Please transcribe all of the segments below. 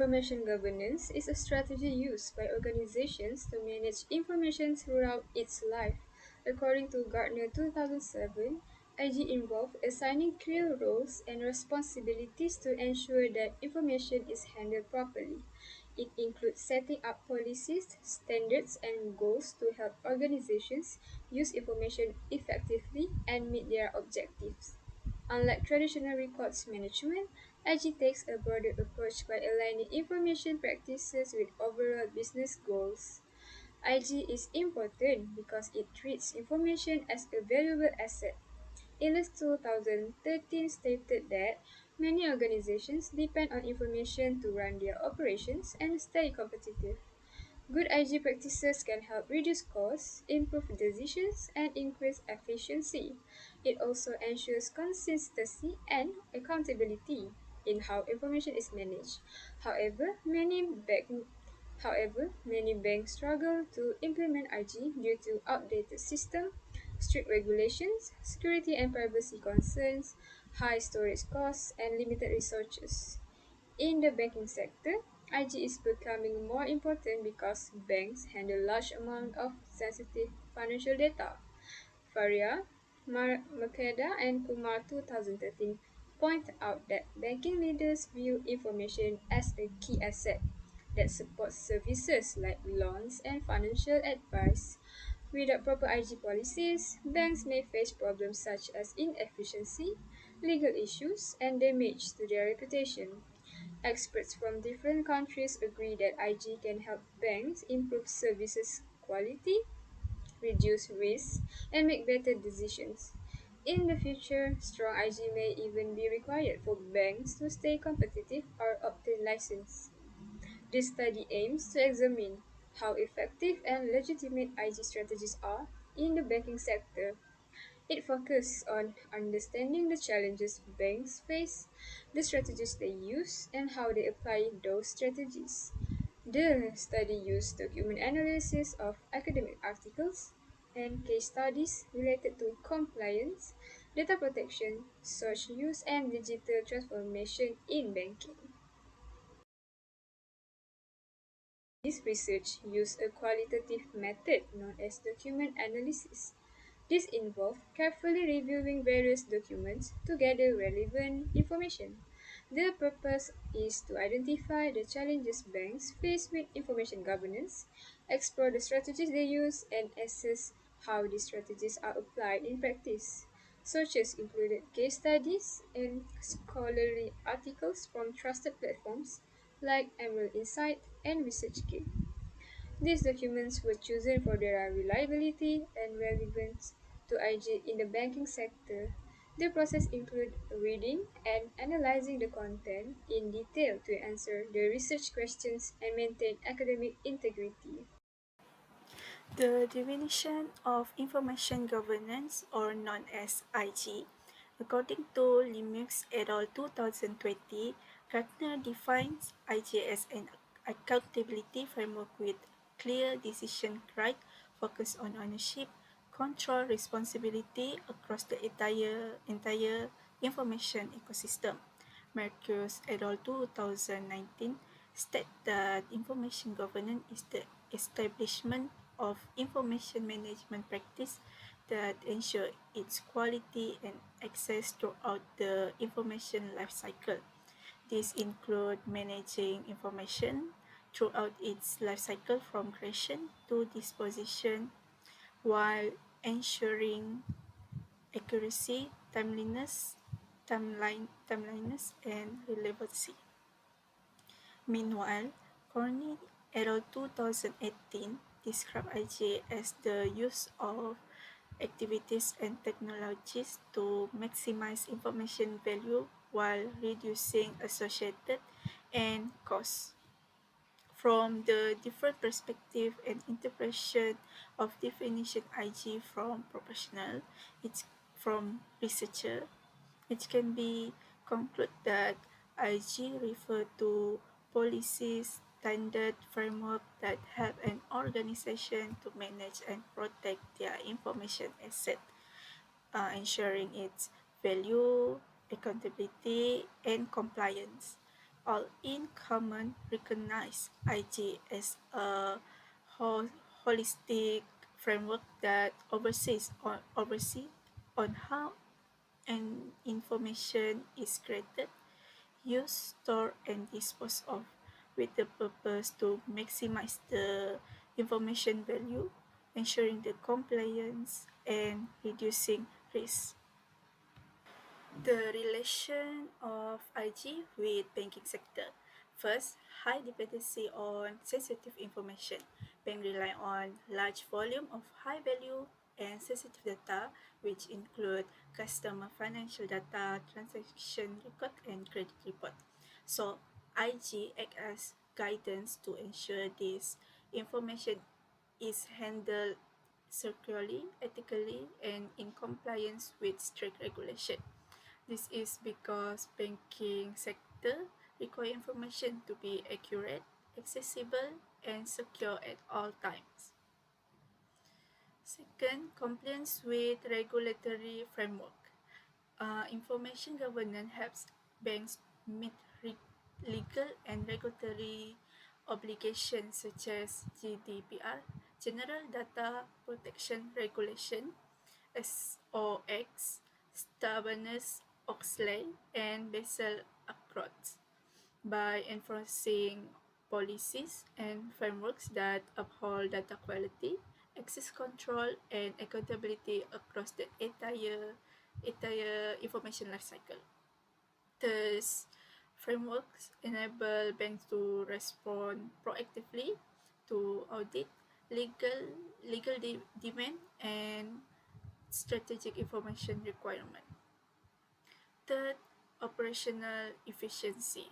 Information governance is a strategy used by organizations to manage information throughout its life. According to Gartner 2007, IG involved assigning clear roles and responsibilities to ensure that information is handled properly. It includes setting up policies, standards, and goals to help organizations use information effectively and meet their objectives. Unlike traditional records management, IG takes a broader approach by aligning information practices with overall business goals. IG is important because it treats information as a valuable asset. ILS 2013 stated that many organizations depend on information to run their operations and stay competitive. Good IG practices can help reduce costs, improve decisions, and increase efficiency. It also ensures consistency and accountability in how information is managed. However, many banks struggle to implement IG due to outdated systems, strict regulations, security and privacy concerns, high storage costs, and limited resources. In the banking sector, IG is becoming more important because banks handle large amounts of sensitive financial data. Faria, Makeda, and Kumar 2013 point out that banking leaders view information as a key asset that supports services like loans and financial advice. Without proper IG policies, banks may face problems such as inefficiency, legal issues, and damage to their reputation. Experts from different countries agree that IG can help banks improve services quality, reduce risks, and make better decisions. In the future, strong IG may even be required for banks to stay competitive or obtain license. This study aims to examine how effective and legitimate IG strategies are in the banking sector. It focuses on understanding the challenges banks face, the strategies they use, and how they apply those strategies. The study used document analysis of academic articles and case studies related to compliance, data protection, search use, and digital transformation in banking. This research used a qualitative method known as document analysis. This involved carefully reviewing various documents to gather relevant information. The purpose is to identify the challenges banks face with information governance, explore the strategies they use, and assess how these strategies are applied in practice. Searches included case studies and scholarly articles from trusted platforms like Emerald Insight and ResearchGate. These documents were chosen for their reliability and relevance to IG in the banking sector. The process includes reading and analyzing the content in detail to answer the research questions and maintain academic integrity. The definition of information governance, or known as IG, according to Limux et al. 2020, Gartner defines IG as an accountability framework with clear decision right, focus on ownership, control, responsibility across the entire information ecosystem. Mercus et al. 2019 state that information governance is the establishment of information management practice that ensure its quality and access throughout the information lifecycle. These include managing information throughout its lifecycle from creation to disposition while ensuring accuracy, timeliness, and relevancy. Meanwhile, Cornell et al. 2018 described IGA as the use of activities and technologies to maximize information value while reducing associated and costs. From the different perspective and interpretation of definition IG from professional, it's from researcher, it can be concluded that IG refer to policies, standard framework that help an organization to manage and protect their information asset, ensuring its value, accountability, and compliance. All in common recognize IG as a holistic framework that oversee on how an information is created, used, stored, and disposed of, with the purpose to maximize the information value, ensuring the compliance, and reducing risk. The relation of IG with banking sector. First, high dependency on sensitive information. Bank rely on large volume of high value and sensitive data, which include customer financial data, transaction record, and credit report. So, IG act as guidance to ensure this information is handled securely, ethically, and in compliance with strict regulation. This is because banking sector require information to be accurate, accessible, and secure at all times. Second, compliance with regulatory framework. Information governance helps banks meet legal and regulatory obligations such as GDPR, General Data Protection Regulation, SOX, Stubbornness-Oxley, and Basel Accords by enforcing policies and frameworks that uphold data quality, access control, and accountability across the entire information lifecycle. Thus, frameworks enable banks to respond proactively to audit, legal demand, and strategic information requirement. Third, operational efficiency.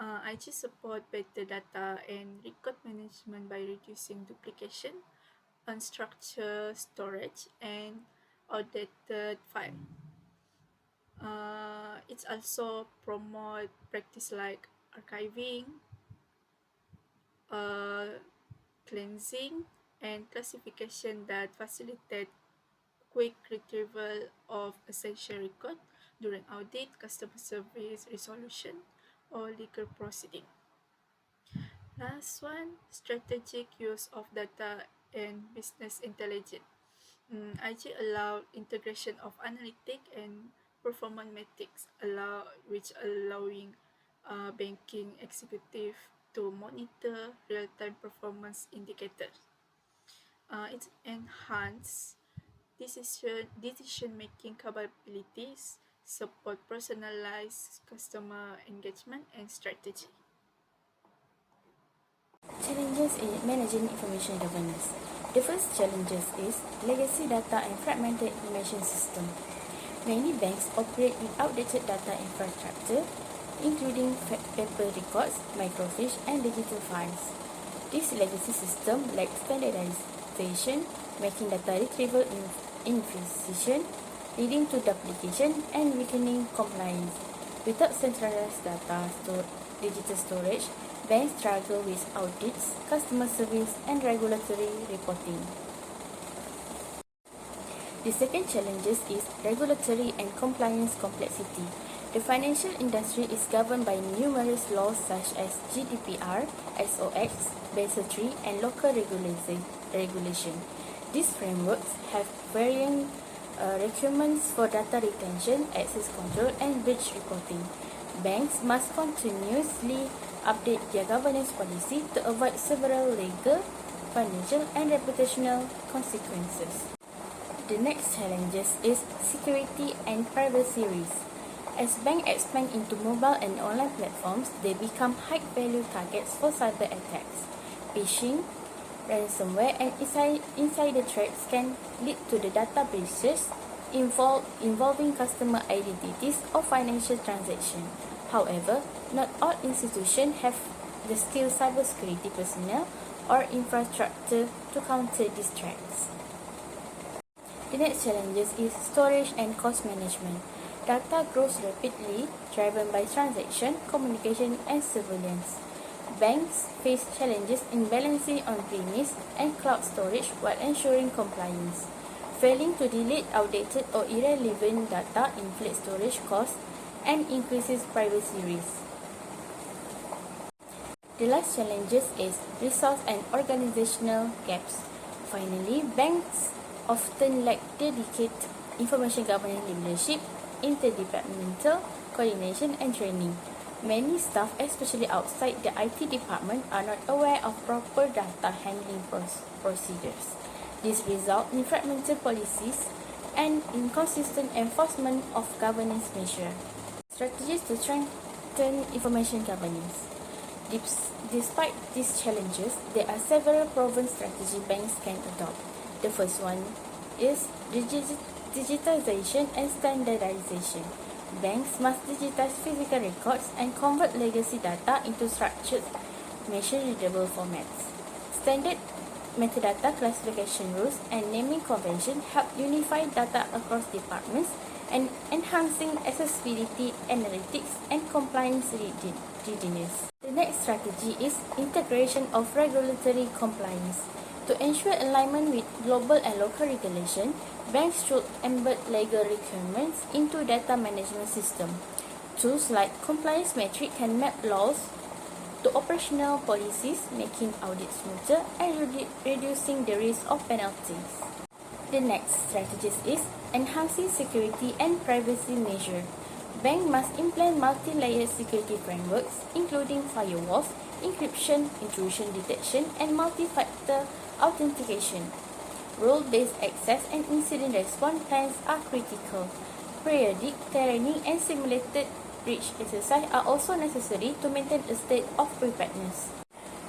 IG support better data and record management by reducing duplication, unstructured storage, and outdated file. It's also promote practice like archiving, uh, cleansing, and classification that facilitate quick retrieval of essential record during audit, customer service resolution, or legal proceeding. Last one, strategic use of data and business intelligence. IG allow integration of analytic and performance metrics, allowing banking executive to monitor real-time performance indicators. It enhance decision-making capabilities, support personalized customer engagement and strategy. Challenges in managing information governance. The first challenges is legacy data and fragmented information system. Many banks operate with outdated data infrastructure, including paper records, microfiche, and digital files. This legacy system lacks standardization, making data retrieval inefficient, leading to duplication and weakening compliance. Without centralized digital storage, banks struggle with audits, customer service, and regulatory reporting. The second challenge is regulatory and compliance complexity. The financial industry is governed by numerous laws such as GDPR, SOX, Basel III, and local regulation. These frameworks have varying requirements for data retention, access control, and breach reporting. Banks must continuously update their governance policy to avoid several legal, financial, and reputational consequences. The next challenges is security and privacy risk. As banks expand into mobile and online platforms, they become high-value targets for cyber attacks. Phishing, ransomware, and insider threats can lead to the data breaches involving customer identities or financial transactions. However, not all institutions have the skilled cybersecurity personnel or infrastructure to counter these threats. The next challenge is storage and cost management. Data grows rapidly, driven by transaction, communication, and surveillance. Banks face challenges in balancing on-premise and cloud storage while ensuring compliance. Failing to delete outdated or irrelevant data inflates storage costs and increases privacy risk. The last challenges is resource and organizational gaps. Finally, banks often lack dedicated information governance leadership, interdepartmental coordination and training. Many staff, especially outside the IT department, are not aware of proper data handling procedures. This results in fragmented policies and inconsistent enforcement of governance measures. Strategies to strengthen information governance. Despite these challenges, there are several proven strategies banks can adopt. The first one is digitization and standardization. Banks must digitize physical records and convert legacy data into structured, machine-readable formats. Standard metadata classification rules and naming convention help unify data across departments and enhancing accessibility, analytics, and compliance readiness. The next strategy is integration of regulatory compliance. To ensure alignment with global and local regulation, banks should embed legal requirements into data management system. Tools like compliance metric can map laws to operational policies, making audits smoother and reducing the risk of penalties. The next strategy is enhancing security and privacy measures. Banks must implement multi-layered security frameworks, including firewalls, encryption, intrusion detection, and multi-factor authentication. Role-based access and incident response plans are critical. Periodic training and simulated breach exercise are also necessary to maintain a state of preparedness.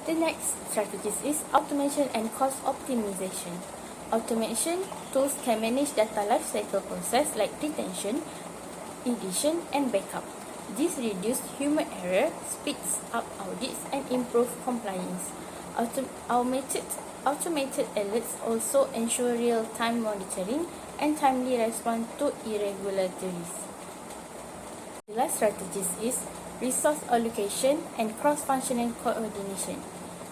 The next strategy is automation and cost optimization. Automation tools can manage data lifecycle process like retention, edition, and backup. This reduces human error, speeds up audits, and improves compliance. Automated alerts also ensure real-time monitoring and timely response to irregularities. The last strategy is resource allocation and cross-functional coordination.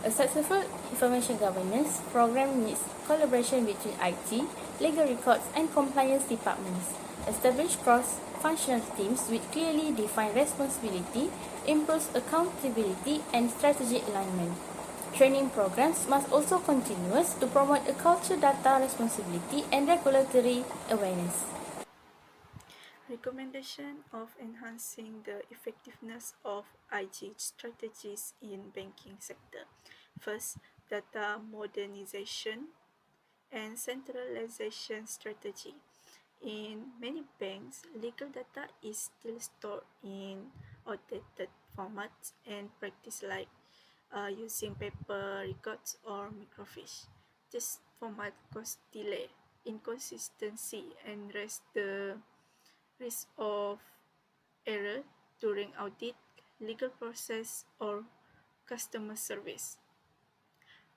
A successful information governance program needs collaboration between IT, legal records, and compliance departments. Establish cross-functional teams with clearly defined responsibility, improves accountability, and strategic alignment. Training programs must also continue to promote a culture data responsibility and regulatory awareness. Recommendation of enhancing the effectiveness of IG strategies in banking sector. First, data modernization and centralization strategy. In many banks, legal data is still stored in outdated formats and practice like using paper records or microfiche. This format causes delay, inconsistency, and raise the risk of error during audit, legal process, or customer service.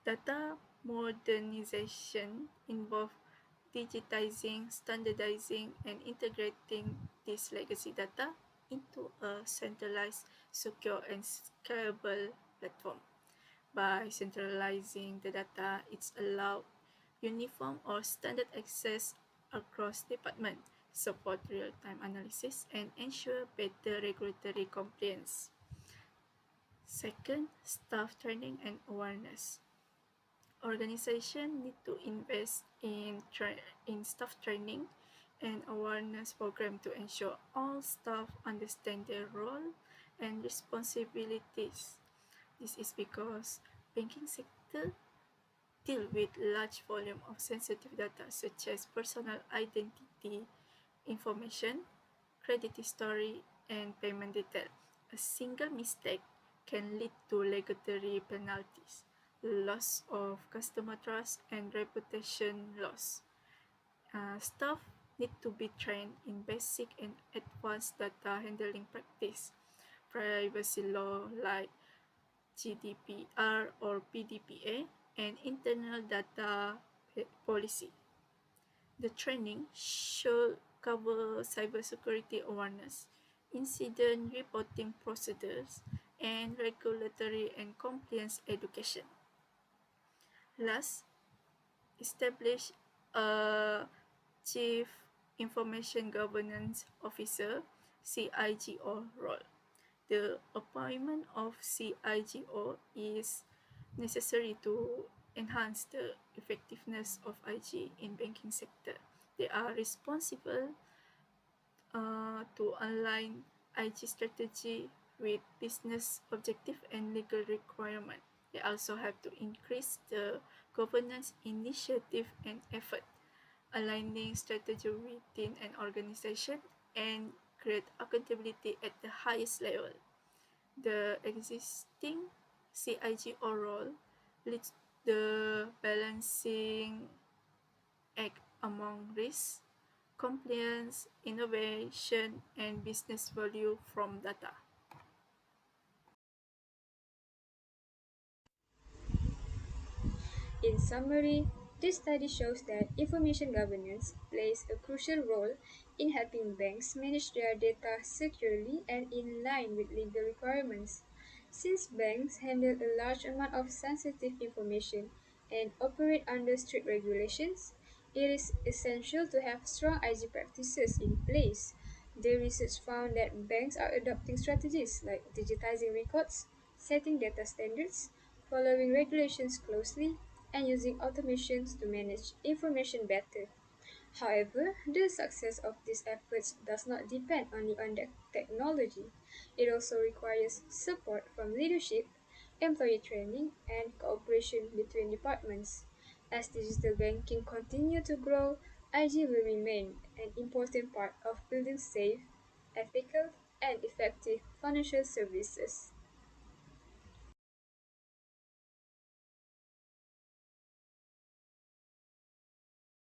Data modernization involves digitizing, standardizing, and integrating this legacy data into a centralized, secure, and scalable platform. By centralizing the data, it's allowed uniform or standard access across departments, support real-time analysis, and ensure better regulatory compliance. Second, staff training and awareness. Organizations need to invest in staff training and awareness program to ensure all staff understand their role and responsibilities. This is because banking sector deal with large volume of sensitive data such as personal identity information, credit history, and payment detail. A single mistake can lead to regulatory penalties, loss of customer trust, and reputation loss. Staff need to be trained in basic and advanced data handling practice, privacy law like GDPR or PDPA, and internal data policy. The training should cover cybersecurity awareness, incident reporting procedures, and regulatory and compliance education. Last, establish a Chief Information Governance Officer (CIGO) role. The appointment of CIGO is necessary to enhance the effectiveness of IG in banking sector. They are responsible to align IG strategy with business objective and legal requirement. They also have to increase the governance initiative and effort, aligning strategy within an organization and create accountability at the highest level. The existing CIGO role leads the balancing act among risk, compliance, innovation, and business value from data. In summary, this study shows that information governance plays a crucial role in helping banks manage their data securely and in line with legal requirements. Since banks handle a large amount of sensitive information and operate under strict regulations, it is essential to have strong IG practices in place. The research found that banks are adopting strategies like digitizing records, setting data standards, following regulations closely, and using automations to manage information better. However, the success of these efforts does not depend only on the technology. It also requires support from leadership, employee training, and cooperation between departments. As digital banking continue to grow, IG will remain an important part of building safe, ethical, and effective financial services.